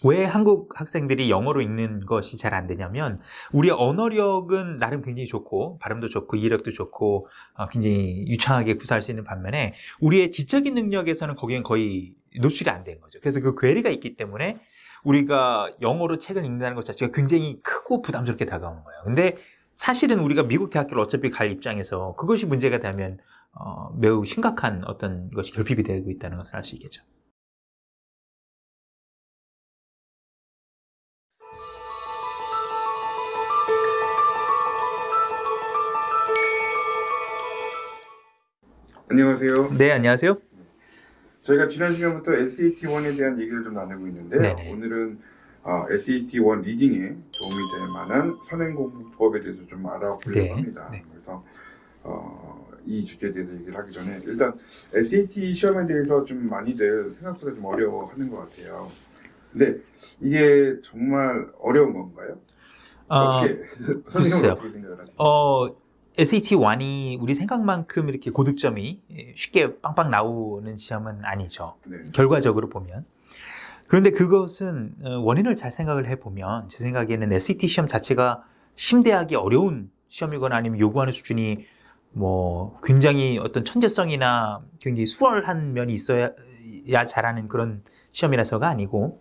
왜 한국 학생들이 영어로 읽는 것이 잘 안 되냐면 우리 언어력은 나름 굉장히 좋고 발음도 좋고 이해력도 좋고 굉장히 유창하게 구사할 수 있는 반면에 우리의 지적인 능력에서는 거기엔 거의 노출이 안 된 거죠. 그래서 그 괴리가 있기 때문에 우리가 영어로 책을 읽는다는 것 자체가 굉장히 크고 부담스럽게 다가오는 거예요. 근데 사실은 우리가 미국 대학교를 어차피 갈 입장에서 그것이 문제가 되면 매우 심각한 어떤 것이 결핍이 되고 있다는 것을 알 수 있겠죠. 안녕하세요. 네, 안녕하세요. 저희가 지난 시간부터 SAT1에 대한 얘기를 좀 나누고 있는데요. 네네. 오늘은 SAT1 리딩에 도움이 될 만한 선행공부법에 대해서 좀 알아보려고 합니다. 네. 그래서 이 주제에 대해서 얘기를 하기 전에 일단 SAT 시험에 대해서 좀 많이들 생각보다 좀 어려워하는 것 같아요. 근데 이게 정말 어려운 건가요? 어떻게 선생님은 어떻게 생각을 하세요? SAT1이 우리 생각만큼 이렇게 고득점이 쉽게 빵빵 나오는 시험은 아니죠. 네. 결과적으로 보면. 그런데 그것은 원인을 잘 생각을 해보면 제 생각에는 SAT 시험 자체가 심대하게 어려운 시험이거나 아니면 요구하는 수준이 뭐 굉장히 어떤 천재성이나 굉장히 수월한 면이 있어야 잘하는 그런 시험이라서가 아니고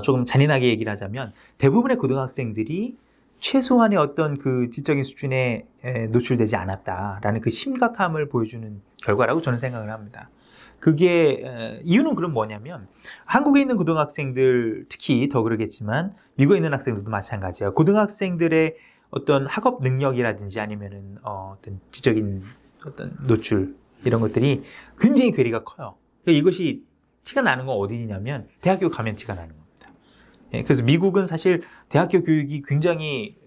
조금 잔인하게 얘기를 하자면 대부분의 고등학생들이 최소한의 어떤 그 지적인 수준에 노출되지 않았다라는 그 심각함을 보여주는 결과라고 저는 생각을 합니다. 그게 이유는 그럼 뭐냐면 한국에 있는 고등학생들 특히 더 그러겠지만 미국에 있는 학생들도 마찬가지예요. 고등학생들의 어떤 학업 능력이라든지 아니면은 어떤 지적인 어떤 노출 이런 것들이 굉장히 괴리가 커요. 이것이 티가 나는 건 어디냐면 대학교 가면 티가 나는 겁니다. 그래서 미국은 사실 대학교 교육이 굉장히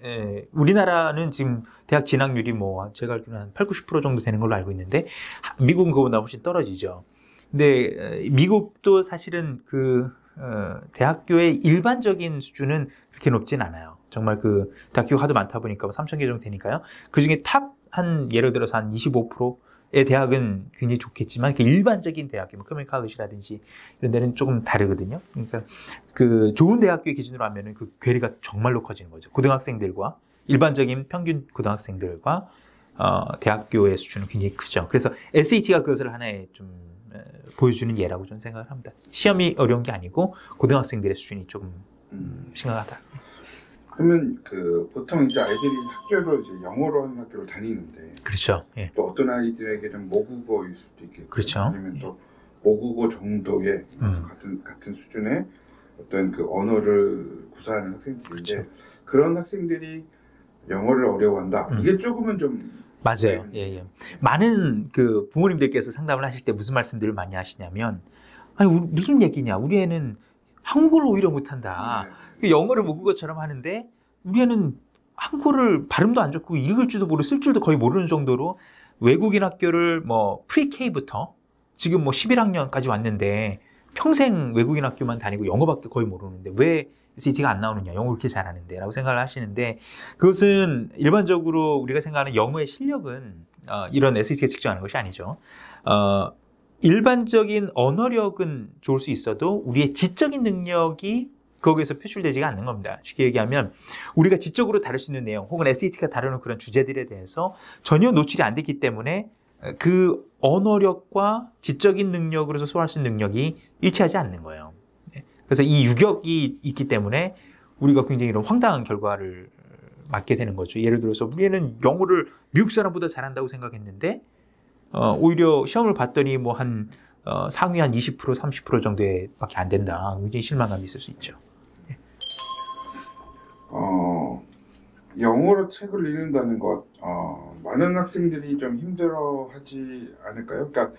우리나라는 지금 대학 진학률이 뭐 제가 알기로는 한 8, 90% 정도 되는 걸로 알고 있는데 미국은 그거보다 훨씬 떨어지죠. 근데 미국도 사실은 그 대학교의 일반적인 수준은 그렇게 높진 않아요. 정말 그 대학교가 하도 많다 보니까 3,000개 정도 되니까요. 그중에 탑 한 예를 들어서 한 25%의 대학은 굉장히 좋겠지만 그 일반적인 대학교, 뭐 커뮤니티 칼리지라든지 이런 데는 조금 다르거든요. 그러니까 그 좋은 대학교의 기준으로 하면은 그 괴리가 정말로 커지는 거죠. 고등학생들과 일반적인 평균 고등학생들과 대학교의 수준은 굉장히 크죠. 그래서 SAT가 그것을 하나의 좀 보여주는 예라고 저는 생각을 합니다. 시험이 어려운 게 아니고 고등학생들의 수준이 조금 심각하다. 그러면 그 보통 이제 아이들이 학교를 이제 영어로 하는 학교를 다니는데, 그렇죠. 예. 또 어떤 아이들에게는 모국어일 수도 있겠고, 그렇죠. 아니면 또 모국어 정도의 같은 수준의 어떤 그 언어를 구사하는 학생들인데, 그렇죠. 그런 학생들이 영어를 어려워한다. 이게 조금은 좀 맞아요. 예. 많은 그 부모님들께서 상담을 하실 때 무슨 말씀들을 많이 하시냐면, 아니 무슨 얘기냐? 우리 애는 한국어를 오히려 못한다. 영어를 모국어처럼 하는데 우리 애는 한국어를 발음도 안 좋고 읽을 줄도 모르고 쓸 줄도 거의 모르는 정도로 외국인 학교를 뭐 프리-K부터 지금 뭐 11학년까지 왔는데 평생 외국인 학교만 다니고 영어밖에 거의 모르는데 왜 SAT가 안 나오느냐, 영어 그렇게 잘하는데 라고 생각을 하시는데, 그것은 일반적으로 우리가 생각하는 영어의 실력은 이런 SAT가 측정하는 것이 아니죠. 일반적인 언어력은 좋을 수 있어도 우리의 지적인 능력이 거기에서 표출되지가 않는 겁니다. 쉽게 얘기하면 우리가 지적으로 다룰 수 있는 내용 혹은 SAT가 다루는 그런 주제들에 대해서 전혀 노출이 안 됐기 때문에 그 언어력과 지적인 능력으로서 소화할 수 있는 능력이 일치하지 않는 거예요. 그래서 이 유격이 있기 때문에 우리가 굉장히 이런 황당한 결과를 맞게 되는 거죠. 예를 들어서 우리는 영어를 미국 사람보다 잘한다고 생각했는데 오히려 시험을 봤더니 뭐 한 상위 한 20%, 30% 정도밖에 안 된다. 굉장히 실망감이 있을 수 있죠. 영어로 책을 읽는다는 것, 많은 학생들이 좀 힘들어하지 않을까요? 그러니까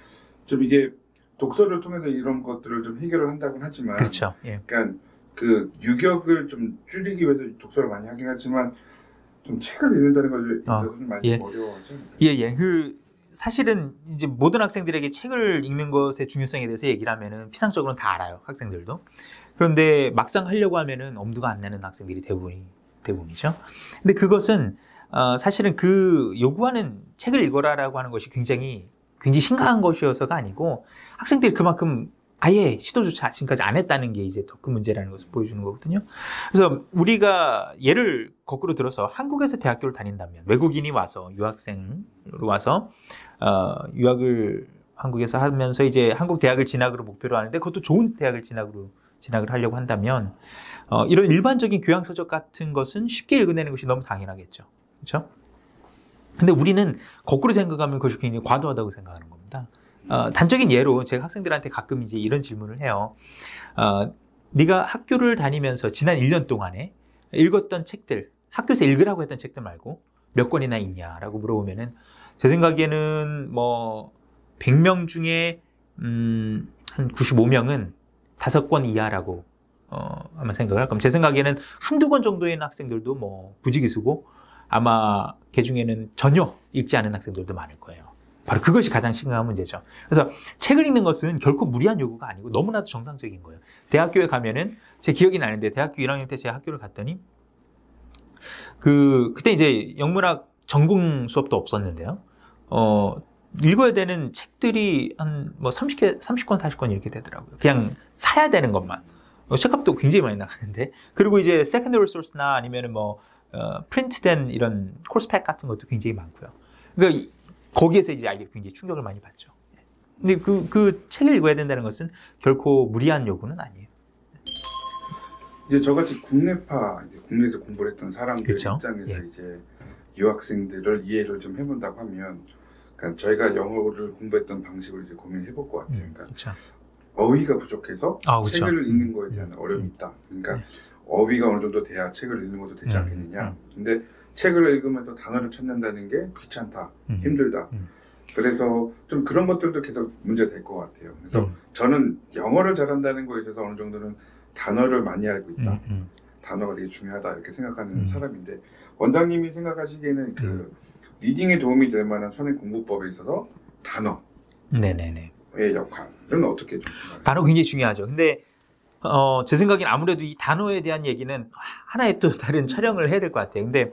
좀 이게 독서를 통해서 이런 것들을 좀 해결을 한다고는 하지만, 그렇죠. 예. 그러니까 그 유격을 좀 줄이기 위해서 독서를 많이 하긴 하지만 좀 책을 읽는다는 것에 있어서 좀 많이 어려워하죠. 예. 그 사실은 이제 모든 학생들에게 책을 읽는 것의 중요성에 대해서 얘기를 하면은 피상적으로는 다 알아요, 학생들도. 그런데 막상 하려고 하면은 엄두가 안 나는 학생들이 대부분이죠. 근데 그것은 사실은 그 요구하는 책을 읽어라라고 하는 것이 굉장히 심각한 것이어서가 아니고 학생들이 그만큼 아예 시도조차 지금까지 안 했다는 게 이제 더 큰 문제라는 것을 보여주는 거거든요. 그래서 우리가 예를 거꾸로 들어서 한국에서 대학교를 다닌다면 외국인이 와서 유학생으로 와서 유학을 한국에서 하면서 이제 한국 대학을 진학으로 목표로 하는데 그것도 좋은 대학을 진학을 하려고 한다면 이런 일반적인 교양 서적 같은 것은 쉽게 읽어내는 것이 너무 당연하겠죠. 그렇죠? 근데 우리는 거꾸로 생각하면 그것이 굉장히 과도하다고 생각하는 겁니다. 단적인 예로 제가 학생들한테 가끔 이제 이런 질문을 해요. 네가 학교를 다니면서 지난 1년 동안에 읽었던 책들, 학교에서 읽으라고 했던 책들 말고 몇 권이나 있냐라고 물어보면은 제 생각에는 뭐 100명 중에 한 95명은 5권 이하라고 아마 생각을 할 겁니다. 제 생각에는 한두 권 정도의 학생들도 뭐 부지기수고 아마 그 중에는 전혀 읽지 않은 학생들도 많을 거예요. 바로 그것이 가장 심각한 문제죠. 그래서 책을 읽는 것은 결코 무리한 요구가 아니고 너무나도 정상적인 거예요. 대학교에 가면은 제 기억이 나는데 대학교 1학년 때 제 학교를 갔더니 그때 이제 영문학 전공 수업도 없었는데요. 읽어야 되는 책들이 한 뭐 30권, 40권 이렇게 되더라고요. 그냥 사야 되는 것만. 책값도 굉장히 많이 나가는데. 그리고 이제 secondary source나 아니면은 뭐 프린트된 이런 코र्스팩 같은 것도 굉장히 많고요. 그러니까 거기에서 이제 아이들이 굉장히 충격을 많이 받죠. 근데 그 책을 읽어야 된다는 것은 결코 무리한 요구는 아니에요. 이제 저같이 국내파, 이제 국내에서 공부를 했던 사람들 그렇죠? 입장에서 예. 이제 유학생들을 이해를 좀 해본다고 하면, 그러니까 저희가 영어를 공부했던 방식으로 이제 고민을 해볼 것 같아요. 그러니까 그렇죠. 어휘가 부족해서 그렇죠. 책을 읽는 거에 대한 어려움이 있다. 그러니까 어휘가 어느 정도 돼야 책을 읽는 것도 되지 않겠느냐. 근데 책을 읽으면서 단어를 찾는다는 게 귀찮다, 힘들다. 그래서 좀 그런 것들도 계속 문제가 될 것 같아요. 그래서 저는 영어를 잘한다는 거에 있어서 어느 정도는 단어를 많이 알고 있다. 단어가 되게 중요하다 이렇게 생각하는 사람인데, 원장님이 생각하시기에는 그 리딩에 도움이 될 만한 선행 공부법에 있어서 단어의 네네네. 역할은 어떻게 좀 생각하세요? 단어 굉장히 중요하죠. 근데 제 생각엔 아무래도 이 단어에 대한 얘기는 하나의 또 다른 촬영을 해야 될 것 같아요. 근데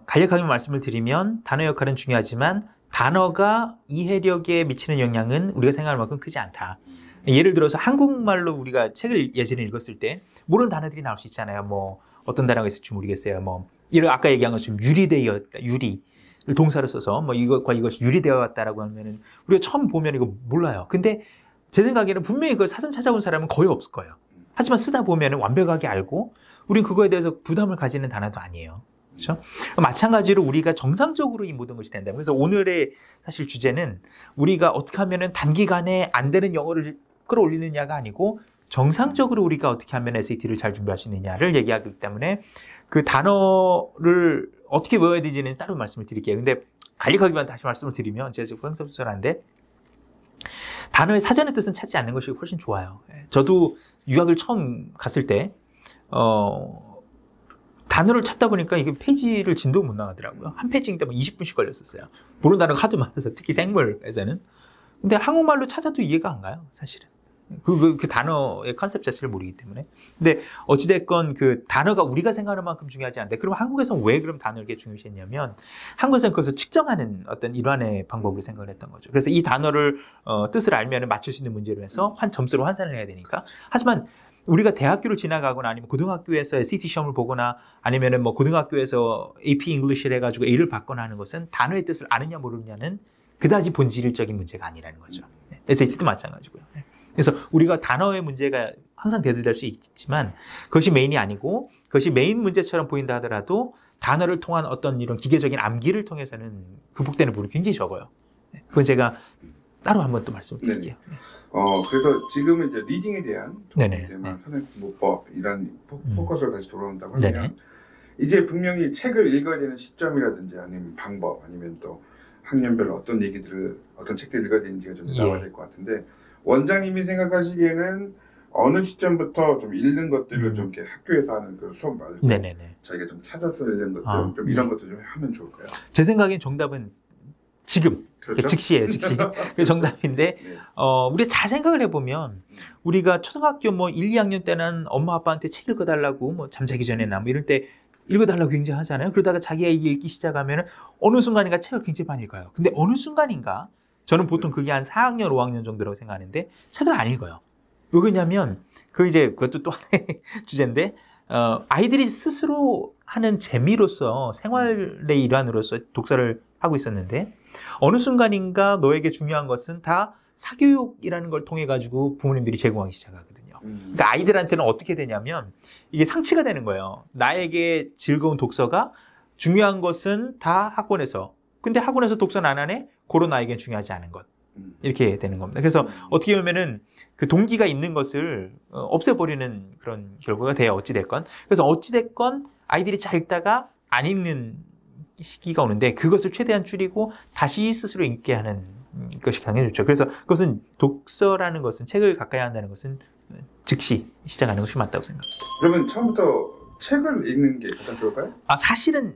간략하게 말씀을 드리면 단어 역할은 중요하지만 단어가 이해력에 미치는 영향은 우리가 생각할 만큼 크지 않다. 예를 들어서 한국말로 우리가 책을 예전에 읽었을 때 모르는 단어들이 나올 수 있잖아요. 뭐 어떤 단어가 있을지 모르겠어요. 뭐 이런 아까 얘기한 것처럼 유리되었다. 유리를 동사로 써서 뭐 이것과 이것이 유리되어 왔다라고 하면은 우리가 처음 보면 이거 몰라요. 근데 제 생각에는 분명히 그걸 사전 찾아본 사람은 거의 없을 거예요. 하지만 쓰다 보면 완벽하게 알고 우린 그거에 대해서 부담을 가지는 단어도 아니에요. 그렇죠? 마찬가지로 우리가 정상적으로 이 모든 것이 된다. 그래서 오늘의 사실 주제는 우리가 어떻게 하면은 단기간에 안 되는 영어를 끌어올리느냐가 아니고 정상적으로 우리가 어떻게 하면 SAT를 잘 준비할 수 있느냐를 얘기하기 때문에 그 단어를 어떻게 외워야 되는지는 따로 말씀을 드릴게요. 근데 간략하게만 다시 말씀을 드리면 제가 지금 흥설수설한데 단어의 사전의 뜻은 찾지 않는 것이 훨씬 좋아요. 저도 유학을 처음 갔을 때 단어를 찾다 보니까 이게 페이지를 진도 못 나가더라고요. 한 페이지 읽다 보면 20분씩 걸렸었어요. 모르는 단어가 하도 많아서 특히 생물에서는. 근데 한국말로 찾아도 이해가 안 가요, 사실은. 그 단어의 컨셉 자체를 모르기 때문에. 근데 어찌됐건 그 단어가 우리가 생각하는 만큼 중요하지 않은데, 그럼 한국에서는 왜 그럼 단어를 이렇게 중요시했냐면, 한국에서는 그것을 측정하는 어떤 일환의 방법으로 생각을 했던 거죠. 그래서 이 단어를, 뜻을 알면 맞출 수 있는 문제로 해서 점수로 환산을 해야 되니까. 하지만 우리가 대학교를 지나가거나 아니면 고등학교에서 SAT 시험을 보거나 아니면은 뭐 고등학교에서 AP English를 해가지고 A를 받거나 하는 것은 단어의 뜻을 아느냐 모르느냐는 그다지 본질적인 문제가 아니라는 거죠. SAT도 마찬가지고요. 그래서 우리가 단어의 문제가 항상 대두될 수 있지만 그것이 메인이 아니고 그것이 메인 문제처럼 보인다 하더라도 단어를 통한 어떤 이런 기계적인 암기를 통해서는 극복되는 부분이 굉장히 적어요. 그건 제가 따로 한번 또 말씀을 드릴게요. 그래서 지금은 이제 리딩에 대한 네네. 선행 공부법 이런 포커스로 다시 돌아온다고 하면 네네. 이제 분명히 책을 읽어야 되는 시점이라든지 아니면 방법 아니면 또 학년별로 어떤 책들을 읽어야 되는지가 좀 나와야 될 것 같은데, 원장님이 생각하시기에는 어느 시점부터 좀 읽는 것들을 좀 이렇게 학교에서 하는 그 수업 말고 네네네. 자기가 좀 찾아서 읽는 것들 좀 이런 것들 좀 하면 좋을까요? 제 생각엔 정답은 지금. 그렇죠? 즉시예요, 즉시. 그게 정답인데, 네. 우리가 잘 생각을 해보면, 우리가 초등학교 뭐 1, 2학년 때는 엄마 아빠한테 책 읽어달라고, 뭐 잠자기 전에나 뭐 이럴 때 읽어달라고 굉장히 하잖아요. 그러다가 자기가 읽기 시작하면은 어느 순간인가 책을 굉장히 많이 읽어요. 근데 어느 순간인가 저는 보통 그게 한 4학년, 5학년 정도라고 생각하는데 책을 안 읽어요. 왜 그러냐면 그것도 또 하나의 주제인데 아이들이 스스로 하는 재미로서 생활의 일환으로서 독서를 하고 있었는데 어느 순간인가 너에게 중요한 것은 다 사교육이라는 걸 통해 가지고 부모님들이 제공하기 시작하거든요. 그러니까 아이들한테는 어떻게 되냐면 이게 상치가 되는 거예요. 나에게 즐거운 독서가 중요한 것은 다 학원에서. 근데 학원에서 독서는 안 하네? 그런 나에겐 중요하지 않은 것. 이렇게 되는 겁니다. 그래서 어떻게 보면은 그 동기가 있는 것을 없애버리는 그런 결과가 돼요. 어찌됐건. 그래서 어찌됐건 아이들이 잘 읽다가 안 읽는 시기가 오는데 그것을 최대한 줄이고 다시 스스로 읽게 하는 것이 당연히 좋죠. 그래서 그것은 독서라는 것은 책을 가까이 한다는 것은 즉시 시작하는 것이 맞다고 생각합니다. 그러면 처음부터 책을 읽는 게 가장 좋을까요? 사실은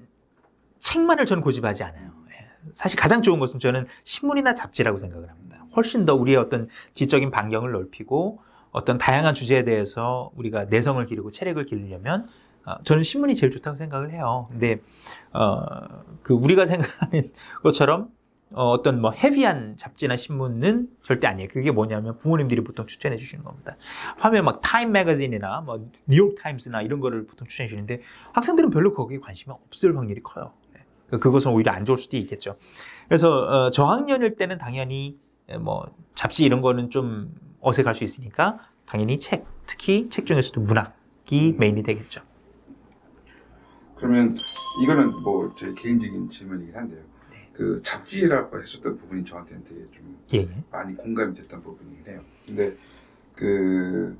책만을 저는 고집하지 않아요. 사실 가장 좋은 것은 저는 신문이나 잡지라고 생각을 합니다. 훨씬 더 우리의 어떤 지적인 반경을 넓히고 어떤 다양한 주제에 대해서 우리가 내성을 기르고 체력을 기르려면 저는 신문이 제일 좋다고 생각을 해요. 근데 우리가 생각하는 것처럼 어떤 뭐 헤비한 잡지나 신문은 절대 아니에요. 그게 뭐냐면 부모님들이 보통 추천해 주시는 겁니다. 화면 막 타임 매거진이나 뭐 뉴욕 타임스나 이런 거를 보통 추천해 주시는데 학생들은 별로 거기에 관심이 없을 확률이 커요. 그것은 오히려 안 좋을 수도 있겠죠. 그래서 저학년일 때는 당연히 뭐 잡지 이런 거는 좀 어색할 수 있으니까 당연히 책, 특히 책 중에서도 문학이 메인이 되겠죠. 그러면 이거는 뭐 제 개인적인 질문이긴 한데요. 네. 그 잡지라고 하셨던 부분이 저한테는 되게 좀 예. 많이 공감이 됐던 부분이긴 해요. 근데 그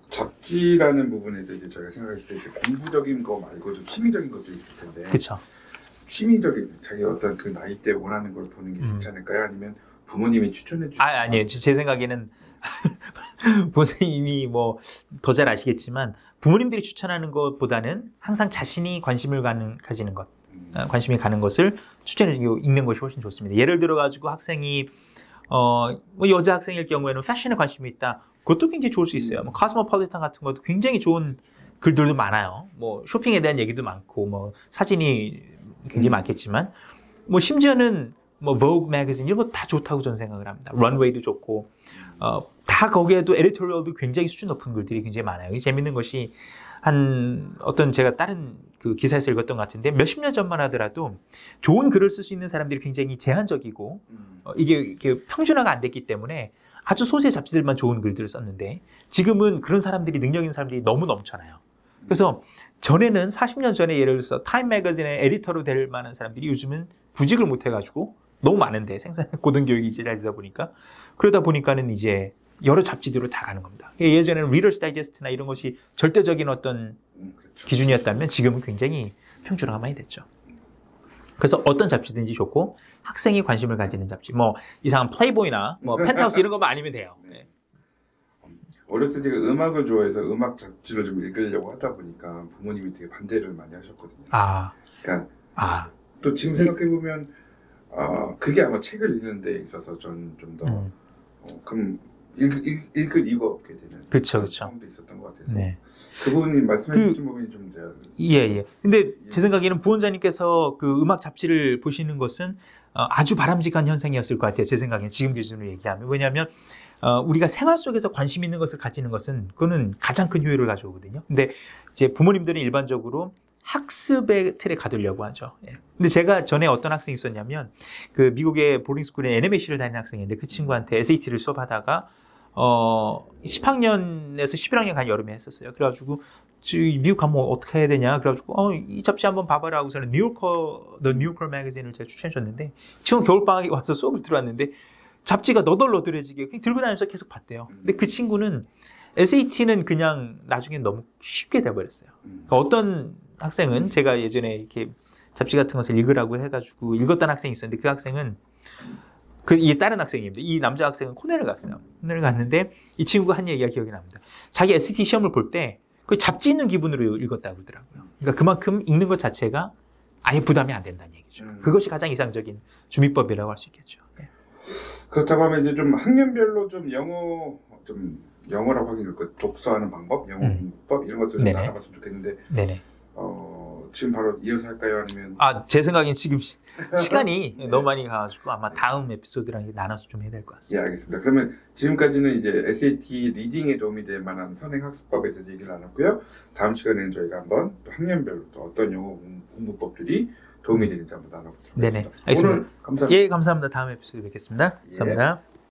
잡지라는 부분에서 이제 저희가 생각했을 때 이제 공부적인 거 말고 좀 취미적인 것도 있을 텐데. 그렇죠. 취미적인 자기 어떤 그 나이 때 원하는 걸 보는 게 괜찮을까요? 아니면 부모님이 추천해 주시는? 아니에요. 제 생각에는 부모님이 뭐 더 잘 아시겠지만 부모님들이 추천하는 것보다는 항상 자신이 관심을 가지는 것, 관심이 가는 것을 추천해주고 읽는 것이 훨씬 좋습니다. 예를 들어 가지고 학생이 뭐 여자 학생일 경우에는 패션에 관심이 있다. 그것도 굉장히 좋을 수 있어요. 뭐 코스모폴리탄 같은 것도 굉장히 좋은 글들도 많아요. 뭐 쇼핑에 대한 얘기도 많고 뭐 사진이 굉장히 많겠지만 뭐 심지어는 뭐 Vogue 매거진 이런 거 다 좋다고 저는 생각을 합니다. 런웨이도 좋고 다 거기에도 에디토리얼도 굉장히 수준 높은 글들이 굉장히 많아요. 이게 재밌는 것이 어떤 제가 다른 그 기사에서 읽었던 것 같은데 몇십 년 전만 하더라도 좋은 글을 쓸 수 있는 사람들이 굉장히 제한적이고 이게 평준화가 안 됐기 때문에 아주 소수의 잡지들만 좋은 글들을 썼는데 지금은 그런 사람들이 능력 있는 사람들이 너무 넘쳐나요. 그래서 전에는 40년 전에 예를 들어서 타임 매거진의 에디터로 될 만한 사람들이 요즘은 구직을 못 해가지고 너무 많은데 생산 고등교육이 이제 잘 되다 보니까 그러다 보니까는 이제 여러 잡지들로 다 가는 겁니다. 예전에는 리더스 다이제스트나 이런 것이 절대적인 어떤 그렇죠. 기준이었다면 지금은 굉장히 평준화가 많이 됐죠. 그래서 어떤 잡지든지 좋고 학생이 관심을 가지는 잡지, 뭐 이상한 플레이보이나 뭐 펜트하우스 이런 것만 아니면 돼요. 네. 어렸을 때 제가 음악을 좋아해서 음악 잡지를 좀 읽으려고 하다 보니까 부모님이 되게 반대를 많이 하셨거든요. 그러니까 또 지금 생각해 보면 그게 아마 책을 읽는 데 있어서 전 좀 더 그럼 읽을 이유가 없게 되는 그렇죠. 상황도 있었던 것 같아서 네. 그 부분이 말씀해 주신 부분이 좀 제가 예. 근데 제 생각에는 부원장님께서 그 음악 잡지를 보시는 것은 아주 바람직한 현상이었을 것 같아요. 제 생각엔 지금 기준으로 얘기하면. 왜냐하면 우리가 생활 속에서 관심 있는 것을 가지는 것은 그거는 가장 큰 효율을 가져오거든요. 근데 이제 부모님들은 일반적으로 학습의 틀에 가두려고 하죠. 예. 근데 제가 전에 어떤 학생이 있었냐면 그 미국의 보딩스쿨에 NMAC를 다니는 학생인데 그 친구한테 SAT를 수업하다가 10학년에서 11학년 간 여름에 했었어요. 그래가지고 미국 가면 어떻게 해야 되냐 그래가지고 이 잡지 한번 봐봐라 하고서는 The New Yorker 매거진을 제가 추천해 줬는데 지금 겨울방학에 와서 수업을 들어왔는데 잡지가 너덜너덜해지게 그냥 들고 다니면서 계속 봤대요. 근데 그 친구는 SAT는 그냥 나중에 너무 쉽게 돼버렸어요. 그러니까 어떤 학생은 제가 예전에 이렇게 잡지 같은 것을 읽으라고 해가지고 읽었던 학생이 있었는데 그 학생은 이게 다른 학생입니다. 이 남자 학생은 코넬을 갔어요. 코넬을 갔는데 이 친구가 한 얘기가 기억이 납니다. 자기 SAT 시험을 볼 때 그 잡지 읽는 기분으로 읽었다고 그러더라고요. 그러니까 그만큼 읽는 것 자체가 아예 부담이 안 된다는 얘기죠. 그것이 가장 이상적인 준비법이라고 할 수 있겠죠. 네. 그렇다고 하면 이제 좀 학년별로 좀 영어라고 하긴 그렇고 독서하는 방법, 영어 공부법 이런 것들을 좀 알아봤으면 좋겠는데 네네. 지금 바로 이어서 할까요? 아니면 제 생각엔 지금 시간이 너무 많이 가가지고 아마 다음 에피소드랑 이렇게 나눠서 좀 해야 될 것 같습니다. 예, 알겠습니다. 그러면 지금까지는 이제 SAT 리딩에 도움이 될 만한 선행학습법에 대해서 얘기를 나눴고요. 다음 시간에는 저희가 한번 또 학년별로 또 어떤 영어 공부법들이 도움이 되는지 한번 나눠보도록 네네, 하겠습니다. 알겠습니다. 오늘 감사합니다. 예, 감사합니다. 다음 에피소드 뵙겠습니다. 감사합니다.